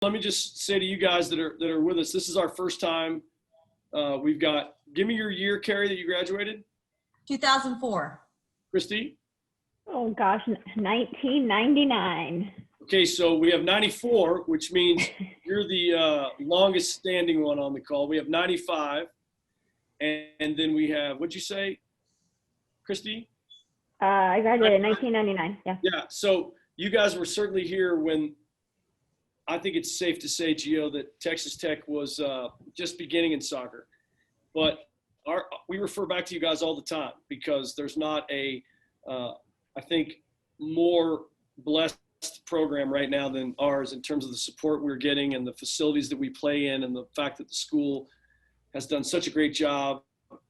let me just say to you guys that are with us, this is our first time. Give me your year, Carrie, that you graduated. 2004. Christy? Oh gosh, 1999. Okay, so we have 94, which means you're the longest standing one on the call. We have 95, and then we have, what'd you say, Christy? I graduated in 1999. Yeah. Yeah, so you guys were certainly here when, I think it's safe to say, Gio, that Texas Tech was just beginning in soccer. But we refer back to you guys all the time because there's not a, I think, more blessed program right now than ours in terms of the support we're getting and the facilities that we play in and the fact that the school has done such a great job.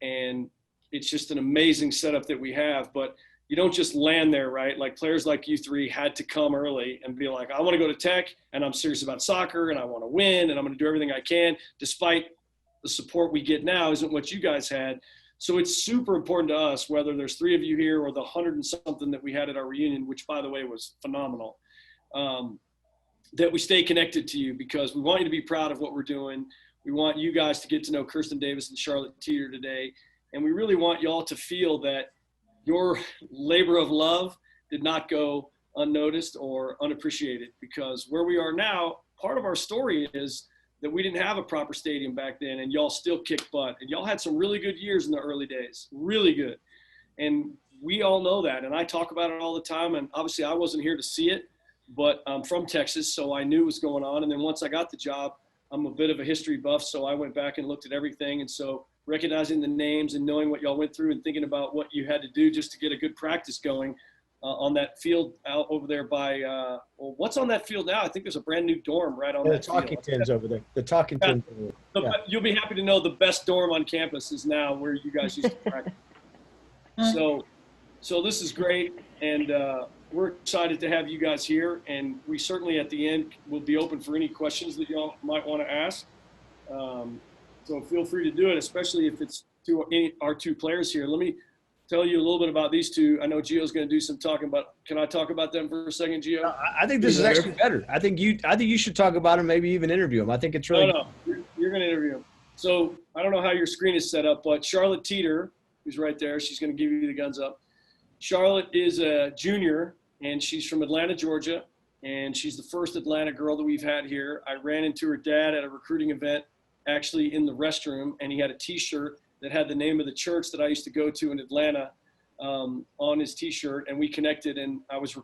And it's just an amazing setup that we have. But you don't just land there, right? Like players like you three had to come early and be like, I want to go to Tech and I'm serious about soccer and I want to win and I'm going to do everything I can, despite the support we get now isn't what you guys had. So it's super important to us, whether there's 3 of you here or the 100 and something that we had at our reunion, which by the way was phenomenal, that we stay connected to you because we want you to be proud of what we're doing. We want you guys to get to know Kirsten Davis and Charlotte Teeter today. And we really want you all to feel that your labor of love did not go unnoticed or unappreciated, because where we are now, part of our story is that we didn't have a proper stadium back then and y'all still kicked butt. And y'all had some really good years in the early days, really good. And we all know that. And I talk about it all the time. And obviously I wasn't here to see it, but I'm from Texas, so I knew what was going on. And then once I got the job, I'm a bit of a history buff, so I went back and looked at everything. And so recognizing the names and knowing what y'all went through and thinking about what you had to do just to get a good practice going on that field out over there by, well, what's on that field now? I think there's a brand new dorm right on that field. The Talkingtons over there. The Talkingtons. Yeah. You'll be happy to know the best dorm on campus is now where you guys used to practice. So this is great. And we're excited to have you guys here. And we certainly at the end will be open for any questions that y'all might want to ask. So feel free to do it, especially if it's our 2 players here. Let me tell you a little bit about these 2. I know Gio's going to do some talking, but can I talk about them for a second, Gio? I think this is actually better. I think you should talk about them, maybe even interview them. I think it's really. No, you're going to interview them. So I don't know how your screen is set up, but Charlotte Teeter, who's right there, she's going to give you the guns up. Charlotte is a junior, and she's from Atlanta, Georgia, and she's the first Atlanta girl that we've had here. I ran into her dad at a recruiting event, actually in the restroom, and he had a T-shirt that had the name of the church that I used to go to in Atlanta on his T-shirt, and we connected. And I was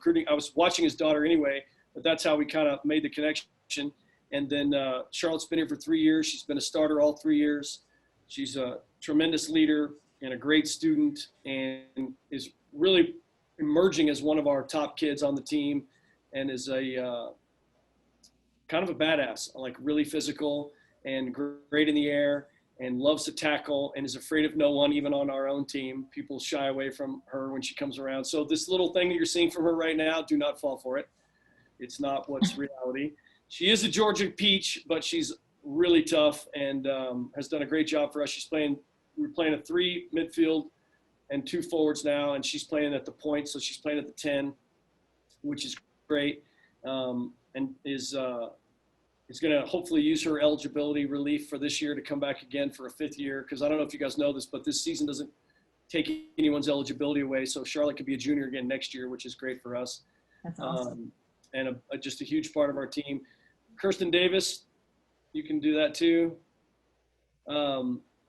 watching his daughter anyway, but that's how we kind of made the connection. And then Charlotte's been here for 3 years. She's been a starter all 3 years. She's a tremendous leader and a great student, and is really emerging as one of our top kids on the team, and is a kind of a badass, like really physical and great in the air, and loves to tackle and is afraid of no one, even on our own team. People shy away from her when she comes around. So this little thing that you're seeing from her right now, do not fall for it. It's not what's reality. She is a Georgia peach, but she's really tough and has done a great job for us. We're playing a 3 midfield and 2 forwards now, and she's playing at the point, so she's playing at the 10, which is great, and is going to hopefully use her eligibility relief for this year to come back again for a 5th year, because I don't know if you guys know this, but this season doesn't take anyone's eligibility away, so Charlotte could be a junior again next year, which is great for us. That's awesome. And just a huge part of our team. Kirsten Davis, you can do that too.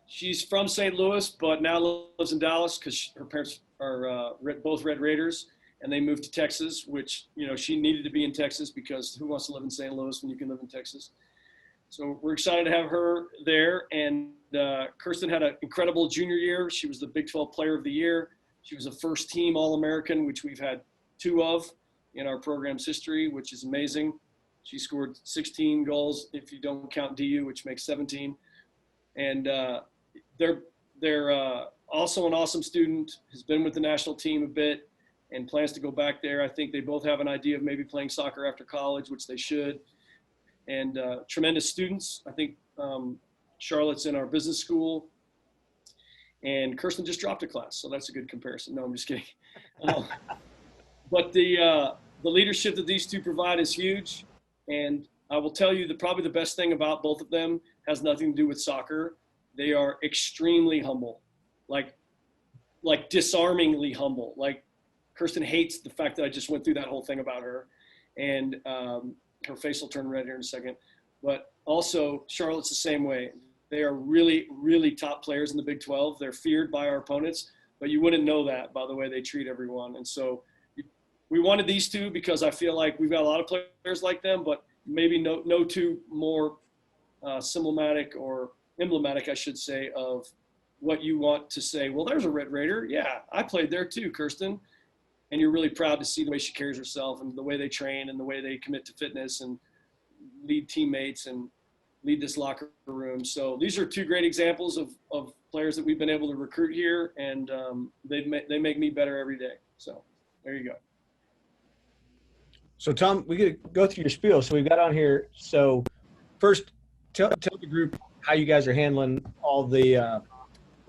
She's from St. Louis, but now lives in Dallas because her parents are both Red Raiders, and they moved to Texas, which, she needed to be in Texas because who wants to live in St. Louis when you can live in Texas? So we're excited to have her there. And Kirsten had an incredible junior year. She was the Big 12 Player of the Year. She was a first-team All-American, which we've had 2 of in our program's history, which is amazing. She scored 16 goals if you don't count DU, which makes 17. And they're also an awesome student, has been with the national team a bit and plans to go back there. I think they both have an idea of maybe playing soccer after college, which they should. And tremendous students. I think Charlotte's in our business school, and Kirsten just dropped a class, so that's a good comparison. No, I'm just kidding. But the leadership that these 2 provide is huge, and I will tell you that probably the best thing about both of them has nothing to do with soccer. They are extremely humble, like disarmingly humble. Like Kirsten hates the fact that I just went through that whole thing about her, and her face will turn red here in a second. But also Charlotte's the same way. They are really, really top players in the Big 12. They're feared by our opponents, but you wouldn't know that by the way they treat everyone. And so we wanted these two because I feel like we've got a lot of players like them, but maybe no two more emblematic, I should say, of what you want to say. Well, there's a Red Raider. Yeah, I played there too, Kirsten. And you're really proud to see the way she carries herself and the way they train and the way they commit to fitness and lead teammates and lead this locker room. So these are two great examples of players that we've been able to recruit here, and they make me better every day. So there you go. So Tom, we could go through your spiel. So we've got on here. So first, tell the group how you guys are handling all the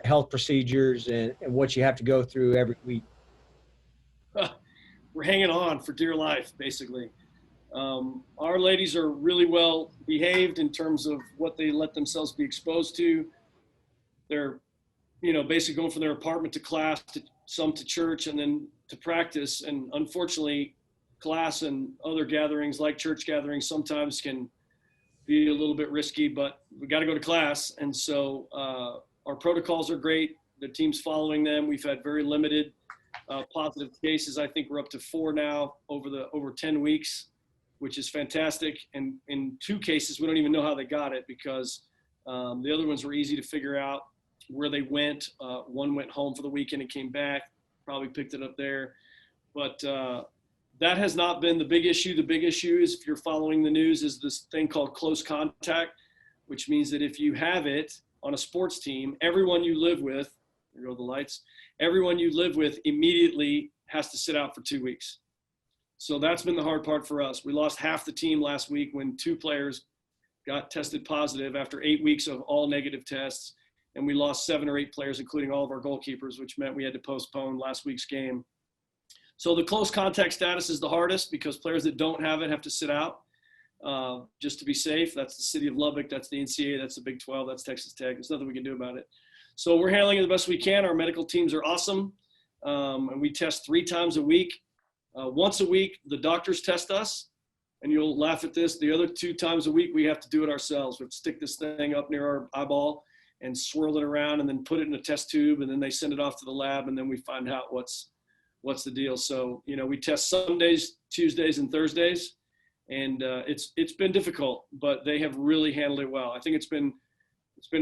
health procedures and what you have to go through every week. We're hanging on for dear life, basically. Our ladies are really well behaved in terms of what they let themselves be exposed to. They're, basically going from their apartment to class, some to church, and then to practice. And unfortunately, class and other gatherings like church gatherings sometimes can be a little bit risky, but we got to go to class. And so our protocols are great. The team's following them. We've had very limited positive cases. I think we're up to 4 now over 10 weeks, which is fantastic. And in 2 cases, we don't even know how they got it because the other ones were easy to figure out where they went. One went home for the weekend and came back, probably picked it up there. But that has not been the big issue. The big issue is, if you're following the news, is this thing called close contact, which means that if you have it on a sports team, everyone you live with, there go the lights, everyone you live with immediately has to sit out for 2 weeks. So that's been the hard part for us. We lost half the team last week when 2 players got tested positive after 8 weeks of all negative tests. And we lost 7 or 8 players, including all of our goalkeepers, which meant we had to postpone last week's game. So the close contact status is the hardest because players that don't have it have to sit out just to be safe. That's the city of Lubbock. That's the NCAA. That's the Big 12. That's Texas Tech. There's nothing we can do about it. So we're handling it the best we can. Our medical teams are awesome. And we test 3 times a week. Once a week, the doctors test us. And you'll laugh at this. The other 2 times a week, we have to do it ourselves. We have to stick this thing up near our eyeball and swirl it around and then put it in a test tube. And then they send it off to the lab. And then we find out what's the deal. So, we test Sundays, Tuesdays, and Thursdays. And it's been difficult, but they have really handled it well. I think it's been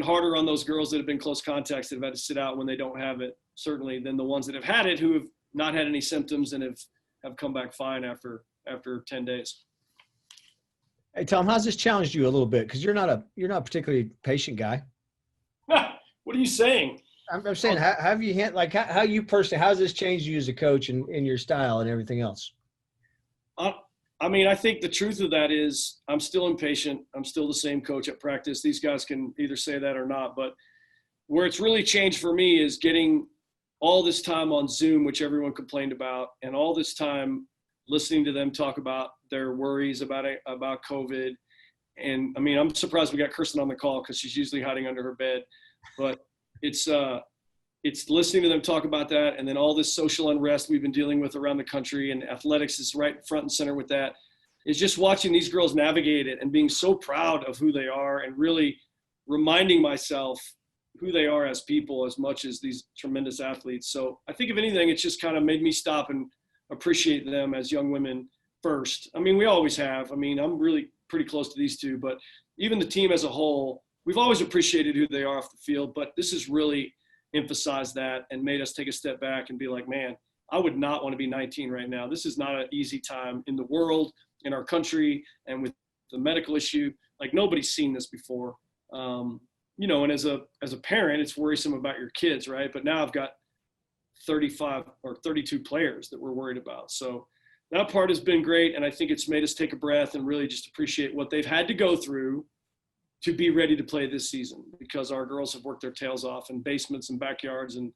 harder on those girls that have been close contacts that have had to sit out when they don't have it, certainly, than the ones that have had it who have not had any symptoms and have come back fine after 10 days. Hey Tom, how's this challenged you a little bit? Because you're not a particularly patient guy. What are you saying? I'm saying, how have you how you personally, how has this changed you as a coach and in your style and everything else? I think the truth of that is I'm still impatient. I'm still the same coach at practice. These guys can either say that or not, but where it's really changed for me is getting all this time on Zoom, which everyone complained about, and all this time listening to them talk about their worries about COVID. And I'm surprised we got Kirsten on the call because she's usually hiding under her bed, but it's listening to them talk about that, and then all this social unrest we've been dealing with around the country, and athletics is right front and center with that. Is just watching these girls navigate it and being so proud of who they are and really reminding myself who they are as people as much as these tremendous athletes. So I think if anything, it's just kind of made me stop and appreciate them as young women first. We always have. I'm really pretty close to these 2, but even the team as a whole, we've always appreciated who they are off the field, but this has really emphasized that and made us take a step back and be like, man, I would not want to be 19 right now. This is not an easy time in the world, in our country, and with the medical issue. Like, nobody's seen this before. And as a parent, it's worrisome about your kids, right? But now I've got 35 or 32 players that we're worried about. So that part has been great, and I think it's made us take a breath and really just appreciate what they've had to go through to be ready to play this season, because our girls have worked their tails off in basements and backyards and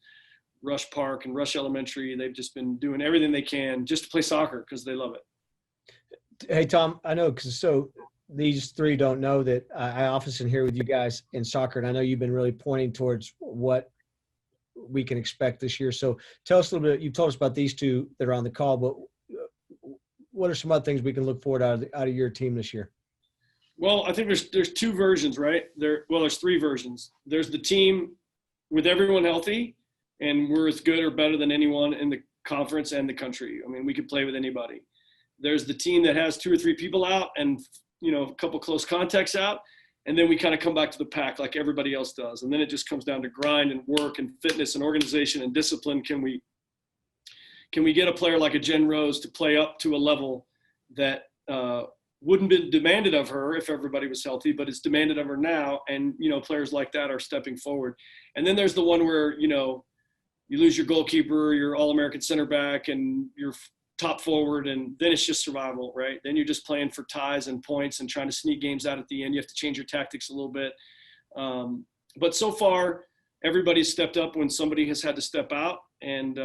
Rush Park and Rush Elementary. They've just been doing everything they can just to play soccer because they love it. Hey, Tom, I know, because so these three don't know that I often sit here with you guys in soccer, and I know you've been really pointing towards what we can expect this year. So tell us a little bit. You told us about these two that are on the call, but what are some other things we can look forward out of your team this year? Well, I think there's two versions, right? There's three versions. There's the team with everyone healthy, and we're as good or better than anyone in the conference and the country. I mean, we could play with anybody. There's the team that has 2 or 3 people out and, a couple close contacts out, and then we kind of come back to the pack like everybody else does. And then it just comes down to grind and work and fitness and organization and discipline. Can we get a player like a Jen Rose to play up to a level that wouldn't be demanded of her if everybody was healthy, but it's demanded of her now. And, players like that are stepping forward. And then there's the one where, you lose your goalkeeper, your All-American center back, and your top forward, and then it's just survival, right? Then you're just playing for ties and points and trying to sneak games out at the end. You have to change your tactics a little bit. But so far, everybody's stepped up when somebody has had to step out, and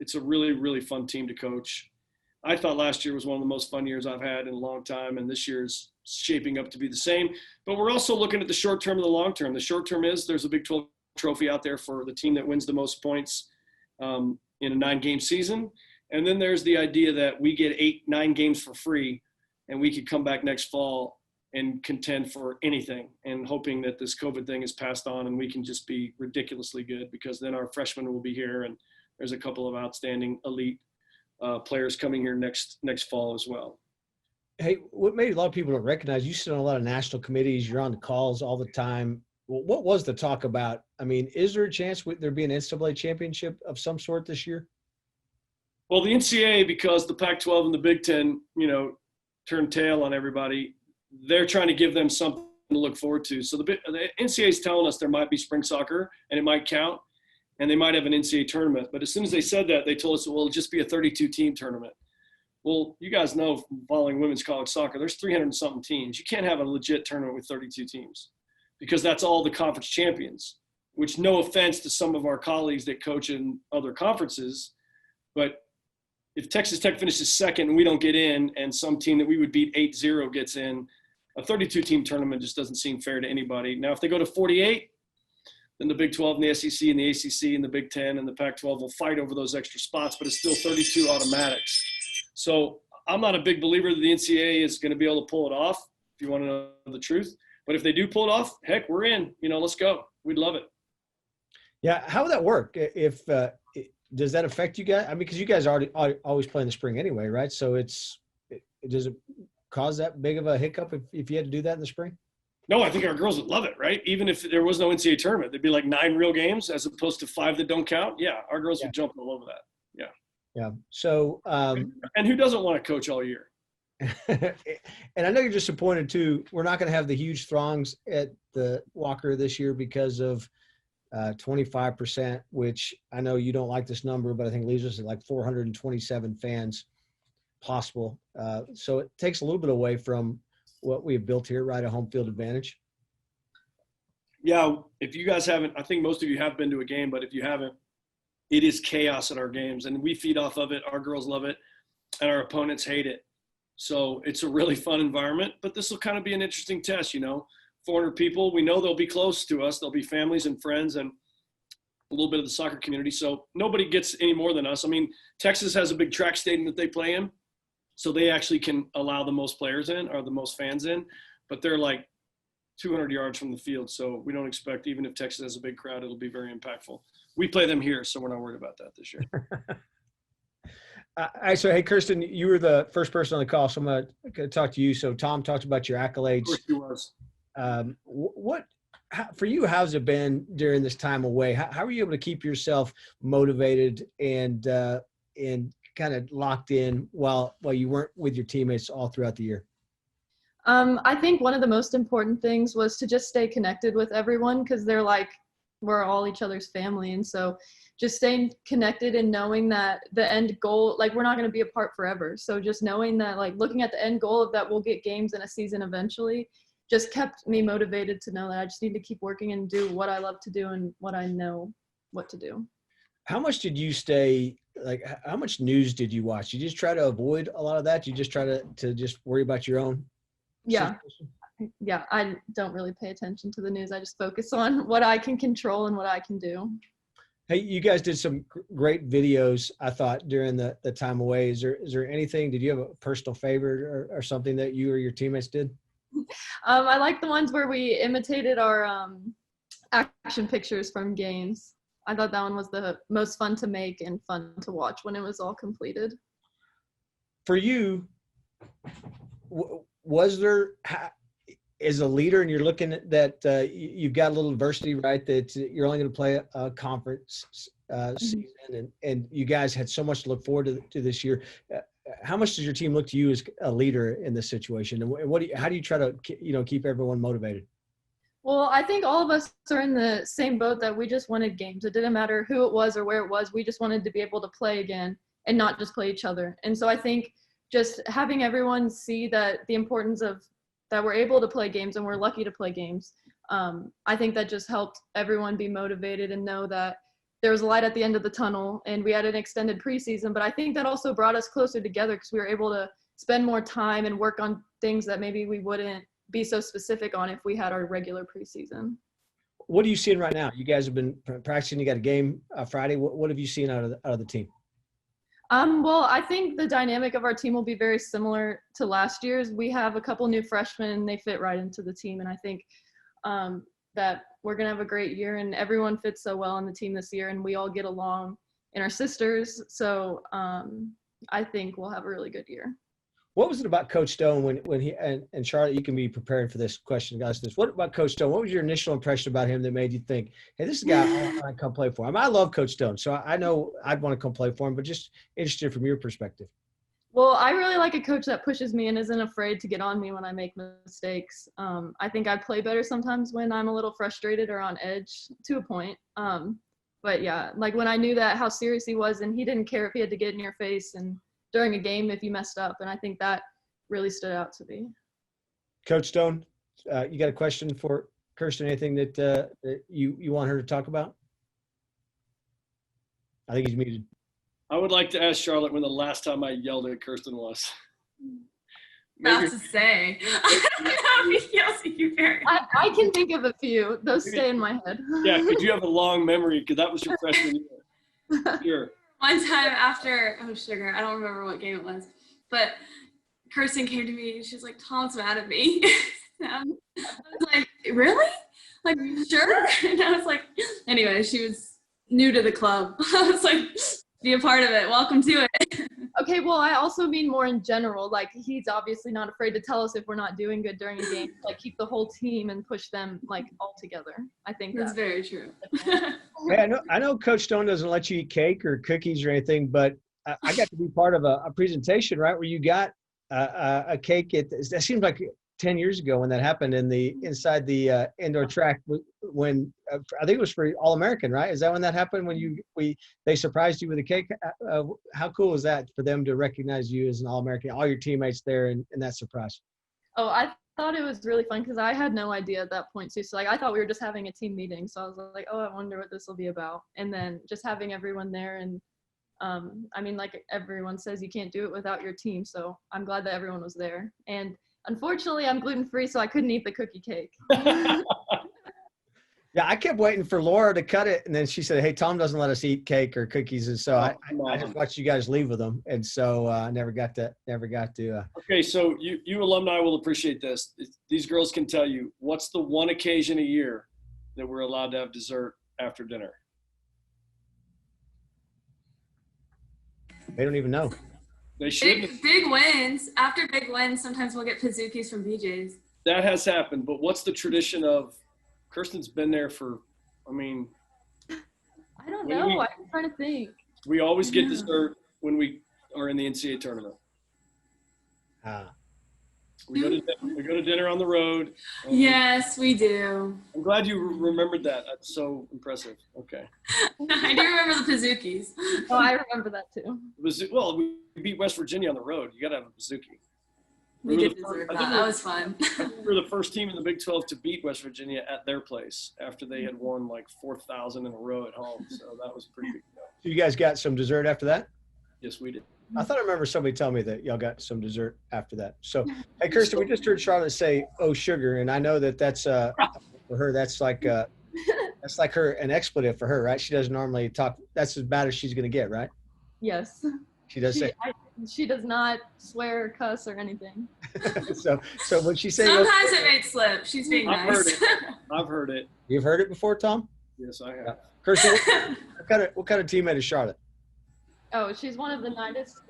it's a really, really fun team to coach. I thought last year was one of the most fun years I've had in a long time, and this year is shaping up to be the same. But we're also looking at the short term and the long term. The short term is there's a Big 12 trophy out there for the team that wins the most points in a 9-game season. And then there's the idea that we get 8-9 games for free, and we could come back next fall and contend for anything, and hoping that this COVID thing is passed on and we can just be ridiculously good, because then our freshmen will be here, and there's a couple of outstanding elite players coming here next fall as well. Hey, what maybe a lot of people don't recognize, you sit on a lot of national committees, you're on the calls all the time. Well, what was the talk about? I mean, is there a chance there be an NCAA championship of some sort this year? Well, the NCAA, because the Pac-12 and the Big Ten, turned tail on everybody, they're trying to give them something to look forward to. So the NCAA is telling us there might be spring soccer, and it might count, and they might have an NCAA tournament. But as soon as they said that, they told us, well, it'll just be a 32-team tournament. Well, you guys know from following women's college soccer, there's 300-something teams. You can't have a legit tournament with 32 teams, because that's all the conference champions, which, no offense to some of our colleagues that coach in other conferences, but if Texas Tech finishes second and we don't get in, and some team that we would beat 8-0 gets in, a 32-team tournament just doesn't seem fair to anybody. Now, if they go to 48, then the Big 12 and the SEC and the ACC and the Big 10 and the Pac-12 will fight over those extra spots, but it's still 32 automatics. So I'm not a big believer that the NCAA is going to be able to pull it off, if you want to know the truth. But if they do pull it off, heck, we're in. Let's go. We'd love it. Yeah, how would that work? If does that affect you guys? I mean, because you guys always play in the spring anyway, right? So does it cause that big of a hiccup if you had to do that in the spring? No, I think our girls would love it, right? Even if there was no NCAA tournament, there'd be like 9 real games as opposed to 5 that don't count. Yeah, our girls would jump all over that. Yeah. Yeah. So and who doesn't want to coach all year? And I know you're disappointed too. We're not going to have the huge throngs at the Walker this year because of 25%, which I know you don't like this number, but I think leaves us at like 427 fans possible. So it takes a little bit away from what we have built here, right? A home field advantage. Yeah. If you guys haven't, I think most of you have been to a game, but if you haven't, it is chaos at our games, and we feed off of it. Our girls love it, and our opponents hate it. So it's a really fun environment, but this will kind of be an interesting test, 400 people. We know they'll be close to us. They'll be families and friends and a little bit of the soccer community. So nobody gets any more than us. I mean, Texas has a big track stadium that they play in, so they actually can allow the most players in or the most fans in, but they're like 200 yards from the field. So we don't expect, even if Texas has a big crowd, it'll be very impactful. We play them here, so we're not worried about that this year. So, hey, Kirsten, you were the first person on the call, so I'm going to talk to you. So Tom talked about your accolades. Of course he was. For you, how's it been during this time away? How are you able to keep yourself motivated and kind of locked in while you weren't with your teammates all throughout the year? I think one of the most important things was to just stay connected with everyone, because they're like, we're all each other's family. And so just staying connected and knowing that the end goal, like, we're not going to be apart forever. So just knowing that, like, looking at the end goal of that we'll get games in a season eventually, just kept me motivated to know that I just need to keep working and do what I love to do and what I know what to do. How much did you how much news did you watch? You just try to avoid a lot of that? You just try to just worry about your own? Yeah. situation? Yeah, I don't really pay attention to the news. I just focus on what I can control and what I can do. Hey, you guys did some great videos, I thought, during the time away. Is there anything, did you have a personal favorite or something that you or your teammates did? I like the ones where we imitated our action pictures from games. I thought that one was the most fun to make and fun to watch when it was all completed. For you, was there, as a leader, and you're looking at that, you've got a little adversity, right? That you're only going to play a conference season, and you guys had so much to look forward to this year. How much does your team look to you as a leader in this situation, and how do you try to keep everyone motivated? Well, I think all of us are in the same boat that we just wanted games. It didn't matter who it was or where it was. We just wanted to be able to play again and not just play each other. And so I think just having everyone see that the importance of that we're able to play games and we're lucky to play games. I think that just helped everyone be motivated and know that there was a light at the end of the tunnel, and we had an extended preseason. But I think that also brought us closer together because we were able to spend more time and work on things that maybe we wouldn't be so specific on if we had our regular preseason. What are you seeing right now? You guys have been practicing. You got a game Friday. What have you seen out of the team? Well, I think the dynamic of our team will be very similar to last year's. We have a couple new freshmen, and they fit right into the team. And I think that we're going to have a great year, and everyone fits so well on the team this year, and we all get along and our sisters. So I think we'll have a really good year. What was it about Coach Stone when he and Charlotte, you can be prepared for this question, guys. What about Coach Stone? What was your initial impression about him that made you think, hey, this is a guy I want to come play for? I love Coach Stone, so I know I'd want to come play for him, but just interested from your perspective. Well, I really like a coach that pushes me and isn't afraid to get on me when I make mistakes. I think I play better sometimes when I'm a little frustrated or on edge to a point. But yeah, like when I knew that how serious he was, and he didn't care if he had to get in your face and during a game if you messed up. And I think that really stood out to me. Coach Stone, you got a question for Kirsten? Anything that you want her to talk about? I think he's muted. I would like to ask Charlotte when the last time I yelled at Kirsten was. About to say. I don't know if he yells at you very I can think of a few. Those stay in my head. Yeah, because you have a long memory because that was your freshman year. Sure. One time after, sugar, I don't remember what game it was, but Kirsten came to me and she's like, Tom's mad at me. I was like, really? Like, sure? And I was like, anyway, she was new to the club. I was like, be a part of it. Welcome to it. Okay, well, I also mean more in general. Like, he's obviously not afraid to tell us if we're not doing good during a game. Like, keep the whole team and push them, like, all together. I think That's very true. Hey, I know Coach Stone doesn't let you eat cake or cookies or anything, but I got to be part of a presentation, right, where you got a cake. That seems like 10 years ago when that happened inside the indoor track when I think it was for All-American, right? Is that when that happened, when they surprised you with a cake? How cool is that for them to recognize you as an All-American, all your teammates there and that surprise? Oh, I thought it was really fun because I had no idea at that point too. So like I thought we were just having a team meeting. So I was like, oh, I wonder what this will be about. And then just having everyone there, and I mean, like everyone says, you can't do it without your team. So I'm glad that everyone was there. And unfortunately, I'm gluten-free, so I couldn't eat the cookie cake. Yeah, I kept waiting for Laura to cut it, and then she said, hey, Tom doesn't let us eat cake or cookies, and so I just watched you guys leave with them, and so I never got to. Okay, so you alumni will appreciate this. These girls can tell you, what's the one occasion a year that we're allowed to have dessert after dinner? They don't even know. They should. Big wins. After big wins, sometimes we'll get Pizookies from BJ's. That has happened, but what's the tradition of? Kirsten's been there for, I mean. I don't know. I'm trying to think. We always get dessert when we are in the NCAA tournament. We go to dinner on the road. Yes, we do. I'm glad you remembered that. That's so impressive. Okay. I do remember the Pizookies. Oh, I remember that too. Well, we beat West Virginia on the road. You got to have a Pizookie. We did deserve that. That was fun. We were the first team in the Big 12 to beat West Virginia at their place after they had won like 4,000 in a row at home. So that was a pretty big deal. You guys got some dessert after that? Yes, we did. I thought I remember somebody telling me that y'all got some dessert after that. So, hey, Kirsten, we just heard Charlotte say, "Oh, sugar," and I know that that's for her. That's like her an expletive for her, right? She doesn't normally talk. That's as bad as she's gonna get, right? Yes. She does say. She does not swear or cuss or anything. So when she says, Sometimes it may slip. She's being I've heard nice. it. I've heard it. "You've heard it before, Tom?" Yes, I have. Kirsten, what kind of teammate is Charlotte? Oh, she's one of the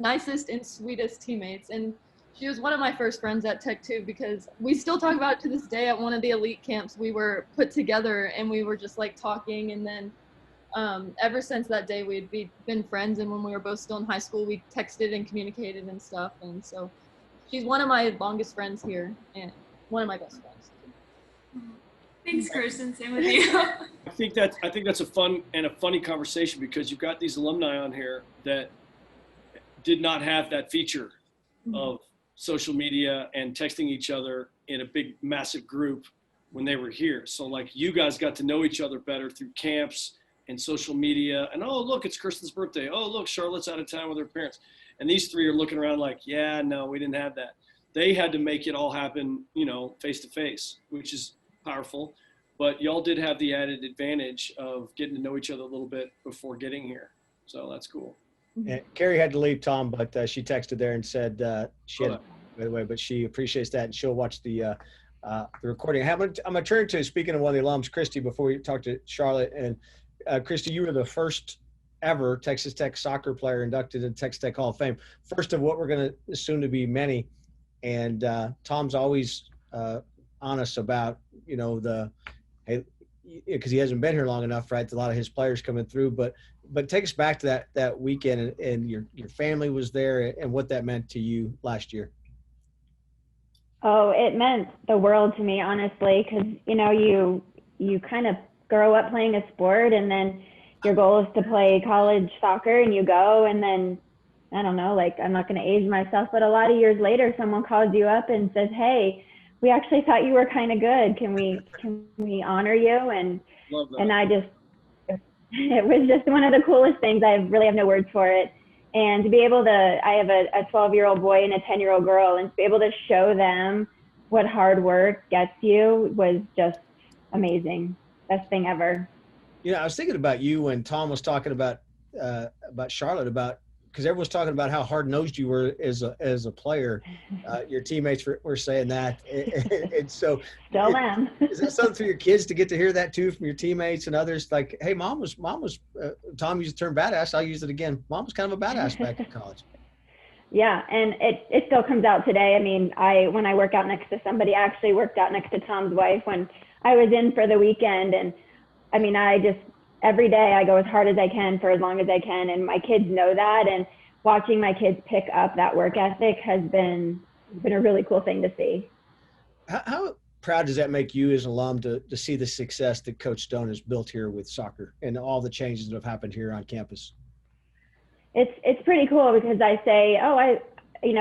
nicest and sweetest teammates. And she was one of my first friends at Tech 2 because we still talk about it to this day. At one of the elite camps, we were put together and we were just like talking. And then ever since that day, we'd been friends. And when we were both still in high school, we texted and communicated and stuff. And so she's one of my longest friends here and one of my best friends. Thanks, Kirsten. Same with you. I think that's a fun and a funny conversation because you've got these alumni on here that did not have that feature of social media and texting each other in a big, massive group when they were here. So like you guys got to know each other better through camps and social media. And oh, look, it's Kirsten's birthday. Oh, look, Charlotte's out of town with her parents. And these three are looking around like, yeah, no, we didn't have that. They had to make it all happen, face to face, which is powerful. But y'all did have the added advantage of getting to know each other a little bit before getting here. So that's cool. And Carrie had to leave, Tom, but she texted there and said she had, by the way, but she appreciates that and she'll watch the recording. I'm going to turn to, speaking of one of the alums, Christy, before we talk to Charlotte. And Christy, you were the first ever Texas Tech soccer player inducted in Texas Tech Hall of Fame. First of what we're going to soon to be many. And Tom's always honest about, because he hasn't been here long enough, right? A lot of his players coming through, but take us back to that weekend and your family was there and what that meant to you last year. Oh, it meant the world to me, honestly, because, you kind of grow up playing a sport and then your goal is to play college soccer and you go and then, I don't know, like I'm not going to age myself, but a lot of years later, someone calls you up and says, hey, we actually thought you were kind of good. Can we honor you? And Love that. and it was just one of the coolest things. I really have no words for it. And to be able to, I have a 12-year-old boy and a 10-year-old girl, and to be able to show them what hard work gets you was just amazing. Best thing ever. I was thinking about you when Tom was talking about Charlotte, because everyone's talking about how hard-nosed you were as a player. Your teammates were saying that. And so Still am. is that something for your kids to get to hear that too from your teammates and others? Like, hey, Tom used the term badass. I'll use it again. Mom was kind of a badass back in college. Yeah, and it still comes out today. I mean, when I work out next to somebody, I actually worked out next to Tom's wife when I was in for the weekend. And I mean, every day I go as hard as I can for as long as I can. And my kids know that. And watching my kids pick up that work ethic has been a really cool thing to see. How proud does that make you as an alum to see the success that Coach Stone has built here with soccer and all the changes that have happened here on campus? It's pretty cool because I say,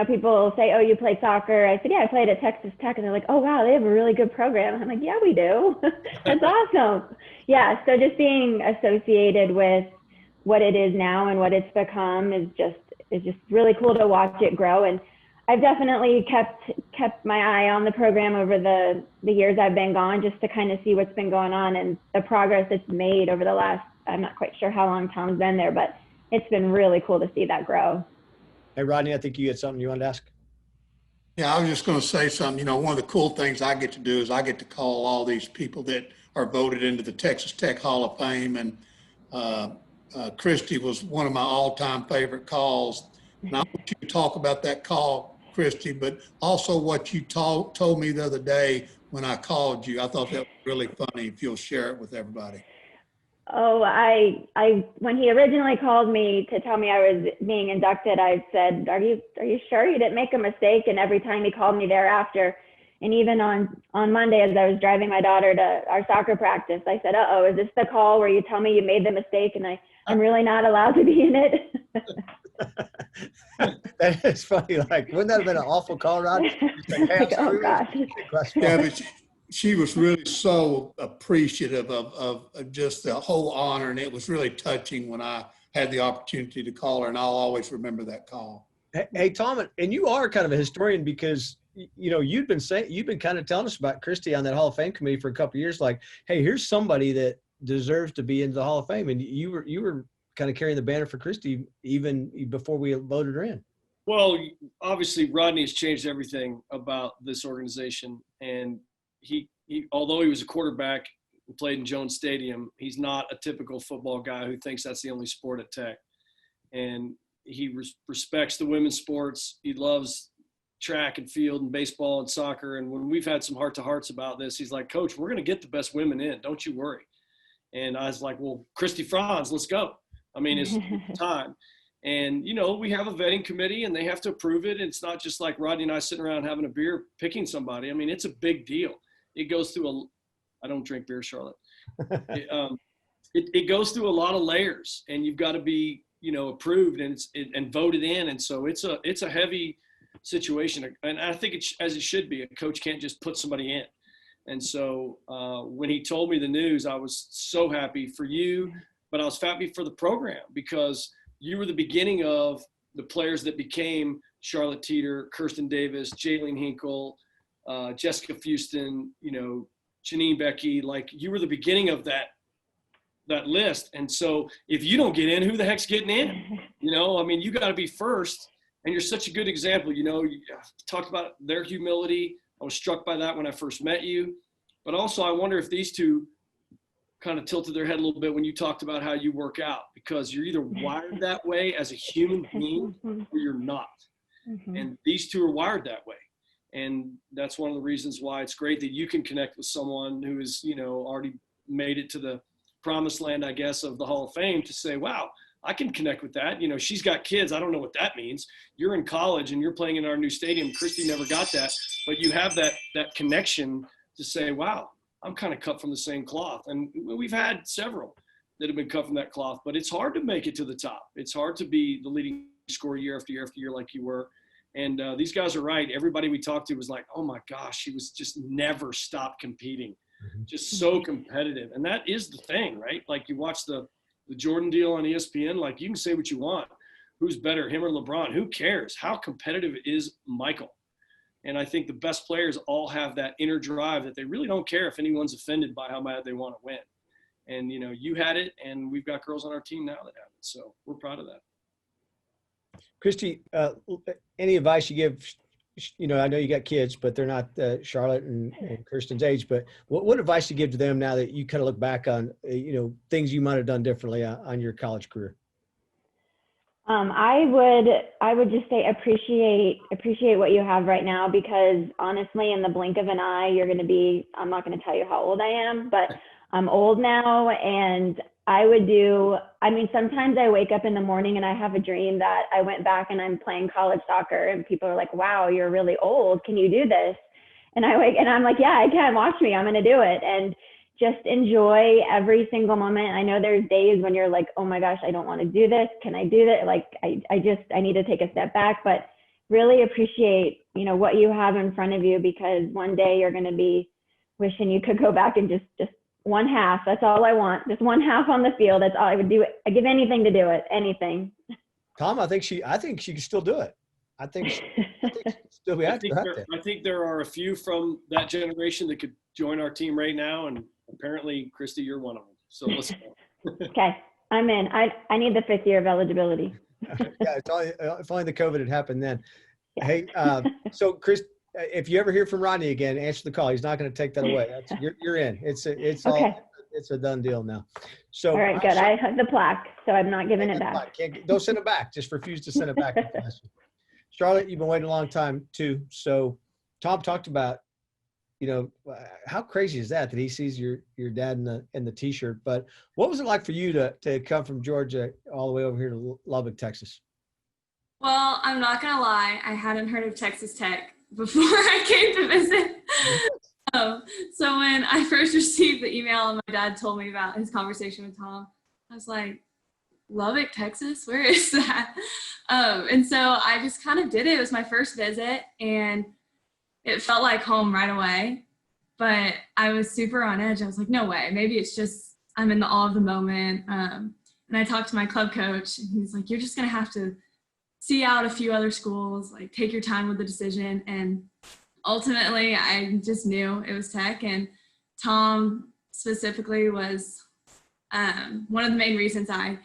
people say, oh, you play soccer. I said, yeah, I played at Texas Tech. And they're like, oh, wow, they have a really good program. I'm like, yeah, we do. That's awesome. Yeah, so just being associated with what it is now and what it's become is just really cool to watch it grow. And I've definitely kept my eye on the program over the years I've been gone just to kind of see what's been going on and the progress it's made over the last, I'm not quite sure how long Tom's been there, but it's been really cool to see that grow. Hey, Rodney, I think you had something you wanted to ask. Yeah, I was just going to say something. One of the cool things I get to do is I get to call all these people that are voted into the Texas Tech Hall of Fame. And Christy was one of my all-time favorite calls. And I want you to talk about that call, Christy, but also what you told me the other day when I called you. I thought that was really funny, if you'll share it with everybody. Oh, when he originally called me to tell me I was being inducted, I said, are you sure you didn't make a mistake? And every time he called me thereafter, and even on Monday, as I was driving my daughter to our soccer practice, I said, uh-oh, is this the call where you tell me you made the mistake and I'm really not allowed to be in it? That is funny. Like, wouldn't that have been an awful call, Rod? Like, hey, Oh, gosh. Yeah, but she was really so appreciative of just the whole honor, and it was really touching when I had the opportunity to call her, and I'll always remember that call. Hey, Tom, and you are kind of a historian because you've been kind of telling us about Christy on that Hall of Fame committee for a couple of years. Like, hey, here's somebody that deserves to be into the Hall of Fame, and you were kind of carrying the banner for Christy even before we voted her in. Well, obviously, Rodney has changed everything about this organization, and he although he was a quarterback and played in Jones Stadium, he's not a typical football guy who thinks that's the only sport at Tech. And he respects the women's sports. He loves track and field and baseball and soccer. And when we've had some heart-to-hearts about this, he's like, Coach, we're going to get the best women in. Don't you worry. And I was like, well, Christy Franz, let's go. I mean, it's time. And, we have a vetting committee, and they have to approve it. And it's not just like Rodney and I sitting around having a beer picking somebody. I mean, it's a big deal. It goes through I don't drink beer, Charlotte. It goes through a lot of layers, and you've got to be, approved and voted in. And so it's a heavy situation. And I think as it should be. A coach can't just put somebody in. And so when he told me the news, I was so happy for you, but I was happy for the program because you were the beginning of the players that became Charlotte Teeter, Kirsten Davis, Jaylene Hinkle, Jessica Fuston, Janine Becky. Like, you were the beginning of that list. And so if you don't get in, who the heck's getting in? You got to be first. And you're such a good example. You talked about their humility. I was struck by that when I first met you. But also, I wonder if these two kind of tilted their head a little bit when you talked about how you work out, because you're either wired that way as a human being or you're not. Mm-hmm. And these two are wired that way. And that's one of the reasons why it's great that you can connect with someone who is, already made it to the promised land, I guess, of the Hall of Fame, to say, wow, I can connect with that. She's got kids. I don't know what that means. You're in college and you're playing in our new stadium. Christy never got that, but you have that connection to say, wow, I'm kind of cut from the same cloth. And we've had several that have been cut from that cloth, but it's hard to make it to the top. It's hard to be the leading scorer year after year after year like you were. And these guys are right. Everybody we talked to was like, oh my gosh, he was just never stopped competing. Just so competitive. And that is the thing, right? Like, you watch the Jordan deal on ESPN, like, you can say what you want. Who's better, him or LeBron? Who cares? How competitive is Michael? And I think the best players all have that inner drive that they really don't care if anyone's offended by how bad they want to win. And, you had it, and we've got girls on our team now that have it. So we're proud of that. Christy, any advice you give? I know you got kids, but they're not Charlotte and Kirsten's age. But what advice do you give to them now that you kind of look back on, things you might have done differently on your college career? I would just say appreciate what you have right now, because honestly, in the blink of an eye, you're going to be, I'm not going to tell you how old I am, but I'm old now. And sometimes I wake up in the morning and I have a dream that I went back and I'm playing college soccer and people are like, wow, you're really old. Can you do this? And I'm like, yeah, I can. Watch me. I'm going to do it. And just enjoy every single moment. I know there's days when you're like, oh my gosh, I don't want to do this. Can I do that? Like, I need to take a step back, but really appreciate, what you have in front of you, because one day you're going to be wishing you could go back and just one half. That's all I want. Just one half on the field. That's all I would do. I give anything to do it. Anything. Tom, I think she can still do it. I think she can still be active. I think there are a few from that generation that could join our team right now, and apparently, Christy, you're one of them. So let's go. Okay, I'm in. I need the 5th year of eligibility. Yeah, if only the COVID had happened then. Yeah. Hey, so Chris, if you ever hear from Rodney again, answer the call. He's not going to take that away. You're in. It's okay. It's a done deal now. So all right, good. I have the plaque, so I'm not giving it back. Don't send it back. Just refuse to send it back. Charlotte, you've been waiting a long time too. So Tom talked about, how crazy is that he sees your dad in the T-shirt. But what was it like for you to come from Georgia all the way over here to Lubbock, Texas? Well, I'm not gonna lie, I hadn't heard of Texas Tech before I came to visit. So when I first received the email and my dad told me about his conversation with Tom, I was like, Lubbock, Texas? Where is that? And so I just kind of did it. It was my first visit, and it felt like home right away. But I was super on edge. I was like, no way. Maybe it's just I'm in the awe of the moment. And I talked to my club coach, and he's like, you're just going to have to see out a few other schools, like take your time with the decision. And ultimately, I just knew it was Tech. And Tom specifically was one of the main reasons I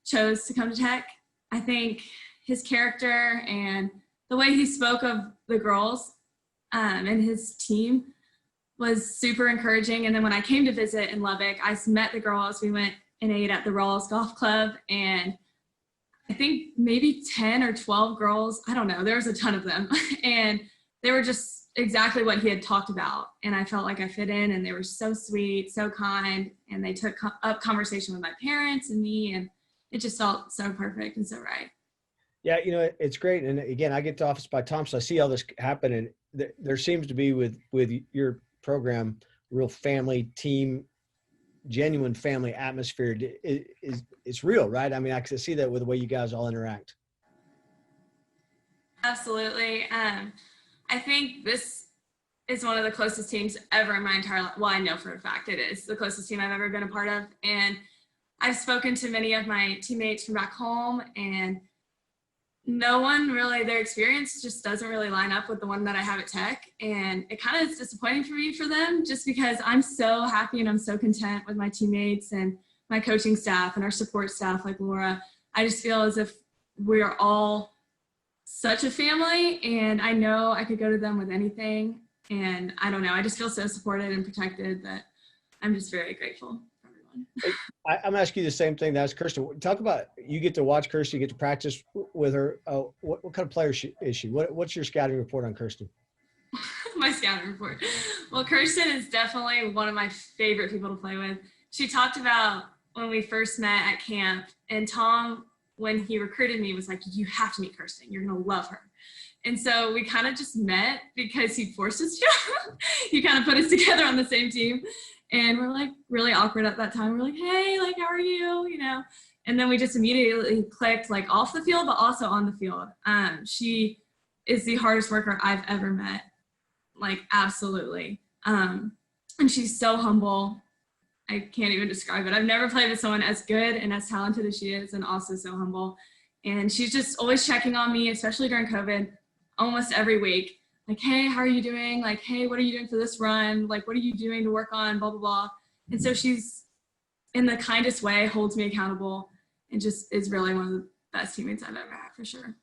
chose to come to Tech. I think his character and the way he spoke of the girls and his team was super encouraging. And then when I came to visit in Lubbock, I met the girls. We went and ate at the Rawls Golf Club, and I think maybe 10 or 12 girls, I don't know, there was a ton of them. And they were just exactly what he had talked about. And I felt like I fit in, and they were so sweet, so kind. And they took up conversation with my parents and me, and it just felt so perfect and so right. Yeah, it's great. And again, I get to Office by Tom, so I see all this happen. And there seems to be with your program, real family, team, genuine family atmosphere. It's real, right? I mean, I can see that with the way you guys all interact. Absolutely. I think this is one of the closest teams ever in my entire life. Well, I know for a fact it is the closest team I've ever been a part of. And I've spoken to many of my teammates from back home, and no one really, their experience just doesn't really line up with the one that I have at Tech. And it kind of is disappointing for me for them, just because I'm so happy and I'm so content with my teammates and my coaching staff and our support staff like Laura. I just feel as if we're all such a family, and I know I could go to them with anything. And I don't know, I just feel so supported and protected that I'm just very grateful for everyone. I'm gonna ask you the same thing. That's Kirsten. Talk about, you get to watch Kirsten, you get to practice with her. What kind of player is she? What's your scouting report on Kirsten? My scouting report. Well, Kirsten is definitely one of my favorite people to play with. She talked about when we first met at camp, and Tom, when he recruited me, was like, you have to meet Kirsten. You're going to love her. And so we kind of just met because he forced us to. He kind of put us together on the same team. And we're like really awkward at that time. We're like, hey, like, how are you? And then we just immediately clicked, like off the field, but also on the field. She is the hardest worker I've ever met. Like, absolutely. And she's so humble. I can't even describe it. I've never played with someone as good and as talented as she is, and also so humble. And she's just always checking on me, especially during COVID, almost every week. Like, hey, how are you doing? Like, hey, what are you doing for this run? Like, what are you doing to work on, blah, blah, blah. And so she's, in the kindest way, holds me accountable, and just is really one of the best teammates I've ever had, for sure.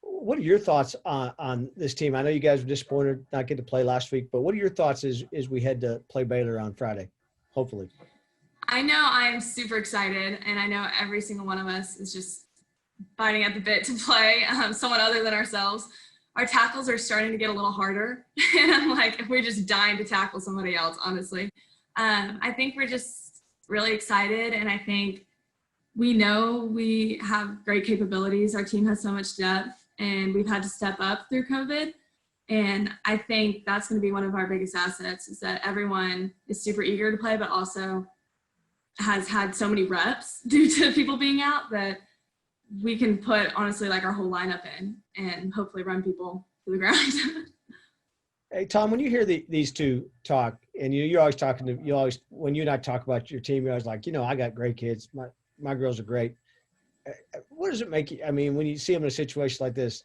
What are your thoughts on this team? I know you guys were disappointed not get to play last week, but what are your thoughts as we head to play Baylor on Friday, hopefully? I know I'm super excited, and I know every single one of us is just biting at the bit to play someone other than ourselves. Our tackles are starting to get a little harder, and I'm like, we're just dying to tackle somebody else, honestly. I think we're just really excited, and I think we know we have great capabilities. Our team has so much depth, and we've had to step up through COVID. And I think that's going to be one of our biggest assets, is that everyone is super eager to play, but also has had so many reps due to people being out that we can put, honestly, like our whole lineup in and hopefully run people to the ground. Hey, Tom, when you hear these two talk, and you're always talking to, when you and I talk about your team, you're always like, I got great kids. My girls are great. What does it make you? I mean, when you see them in a situation like this,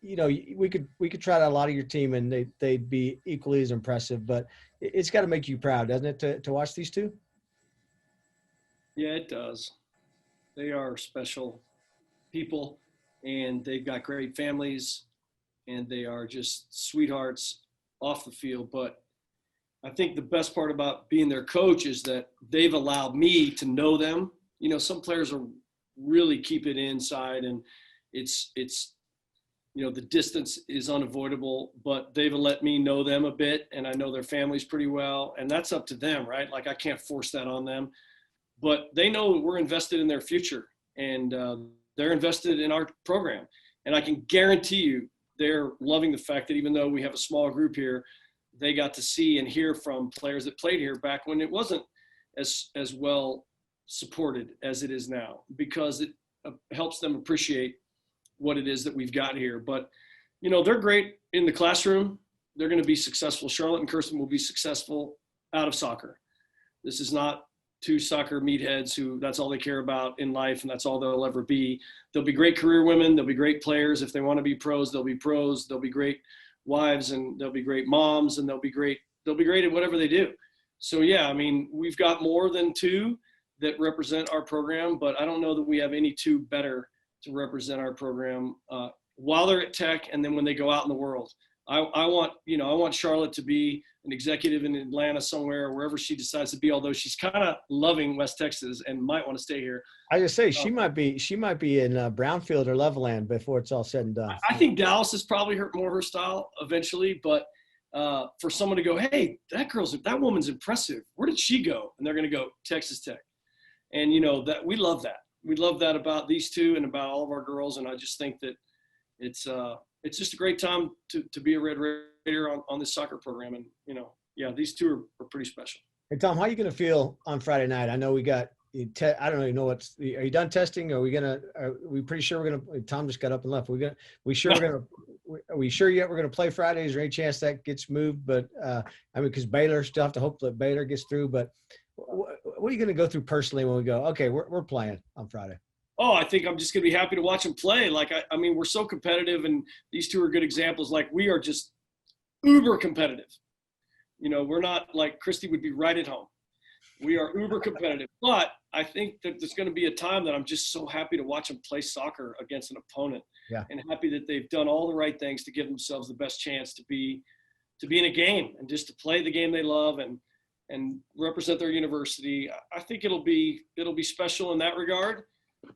we could try out a lot of your team and they'd be equally as impressive, but it's got to make you proud, doesn't it, to watch these two? Yeah, it does. They are special people, and they've got great families, and they are just sweethearts off the field. But I think the best part about being their coach is that they've allowed me to know them. Some players are really keep it inside, and it's the distance is unavoidable, but they've let me know them a bit, and I know their families pretty well, and that's up to them, right? Like, I can't force that on them, but they know we're invested in their future, and they're invested in our program. And I can guarantee you they're loving the fact that even though we have a small group here, they got to see and hear from players that played here back when it wasn't as well supported as it is now, because it helps them appreciate what it is that we've got here. But, they're great in the classroom. They're going to be successful. Charlotte and Kirsten will be successful out of soccer. This is not two soccer meatheads who that's all they care about in life and that's all they'll ever be. They'll be great career women. They'll be great players. If they want to be pros, they'll be pros. They'll be great wives and they'll be great moms and they'll be great at whatever they do. So yeah, I mean, we've got more than two that represent our program, but I don't know that we have any two better to represent our program while they're at Tech and then when they go out in the world. I want Charlotte to be an executive in Atlanta somewhere, wherever she decides to be, although she's kind of loving West Texas and might want to stay here. I just say she might be in Brownfield or Levelland before it's all said and done. I think Dallas is probably more her style eventually, but for someone to go, hey, that woman's impressive. Where did she go? And they're going to go Texas Tech. And that we love that. We love that about these two and about all of our girls. And I just think that it's just a great time to be a Red Raider on this soccer program. And, these two are pretty special. Hey, Tom, how are you going to feel on Friday night? I know we got I don't even know are you done testing? Are we pretty sure we're going to, Tom just got up and left. Are we sure yet we're going to play Friday? Is there any chance that gets moved? But because Baylor still have to hope that Baylor gets through, but what are you going to go through personally when we go, okay, we're playing on Friday? Oh, I think I'm just going to be happy to watch them play. Like, I mean, we're so competitive and these two are good examples. Like we are just uber competitive. We're not like Christy would be right at home. We are uber competitive, but I think that there's going to be a time that I'm just so happy to watch them play soccer against an opponent and happy that they've done all the right things to give themselves the best chance to be in a game and just to play the game they love and represent their university. I think it'll be special in that regard.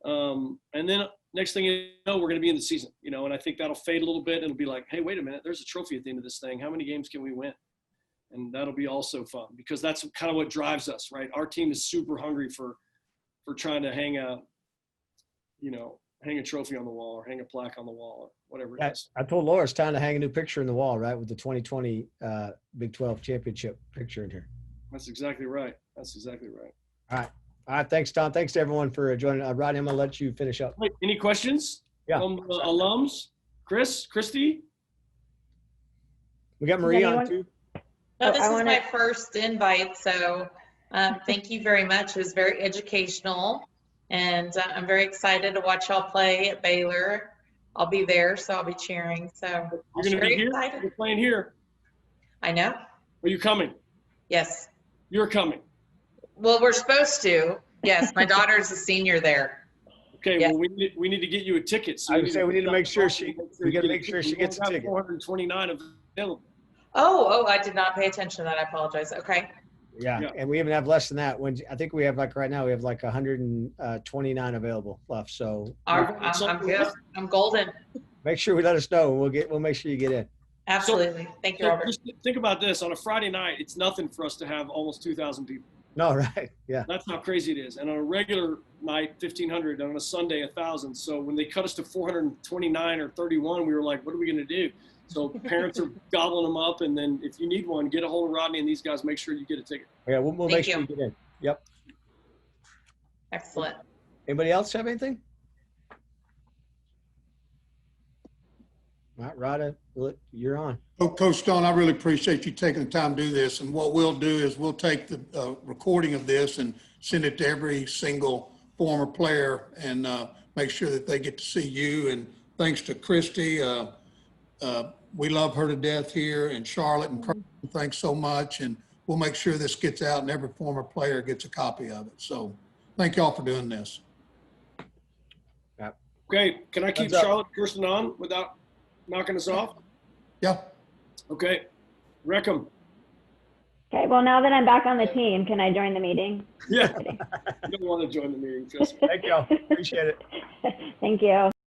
And then next thing you know, we're going to be in the season, and I think that'll fade a little bit. And it'll be like, hey, wait a minute, there's a trophy at the end of this thing. How many games can we win? And that'll be also fun because that's kind of what drives us, right? Our team is super hungry for trying to hang a trophy on the wall or hang a plaque on the wall or whatever it is. I told Laura it's time to hang a new picture in the wall, right? With the 2020 Big 12 championship picture in here. That's exactly right. All right. Thanks, Tom. Thanks to everyone for joining. Rodney, I'm going to let you finish up. Wait, any questions from alums? Christy? We got Marie on too. No, this is my first invite, so thank you very much. It was very educational, and I'm very excited to watch y'all play at Baylor. I'll be there, so I'll be cheering. So you're going to be here? Excited. You're playing here? I know. Are you coming? Yes. You're coming? Well, we're supposed to. Yes, my daughter's a senior there. Okay, yes. Well, we need to get you a ticket. So I would say we need to make sure she gets a ticket. 429 available. Oh, I did not pay attention to that. I apologize. Okay. Yeah, and we even have less than that. I think we have right now we have 129 available left. So I'm good. I'm golden. Make sure we let us know. We'll make sure you get in. Absolutely. Thank you, Robert. Just think about this. On a Friday night, it's nothing for us to have almost 2,000 people. No, right. Yeah. That's how crazy it is. And on a regular night, 1,500. On a Sunday, 1,000. So when they cut us to 429 or 31, we were like, what are we going to do? So parents are gobbling them up. And then if you need one, get a hold of Rodney and these guys. Make sure you get a ticket. Yeah, we'll make sure you get in. Yep. Excellent. Anybody else have anything? All right, Rada, you're on. Oh, Coach Stone, I really appreciate you taking the time to do this. And what we'll do is we'll take the recording of this and send it to every single former player and make sure that they get to see you. And thanks to Christy, we love her to death here, and Charlotte and Carson, thanks so much. And we'll make sure this gets out and every former player gets a copy of it. So thank y'all for doing this. Okay, can I keep Charlotte and Kirsten on without knocking us off? Yeah. Okay, Reckham. Okay, well, now that I'm back on the team, can I join the meeting? Yeah, you don't want to join the meeting, trust me. Thank y'all. Appreciate it. Thank you.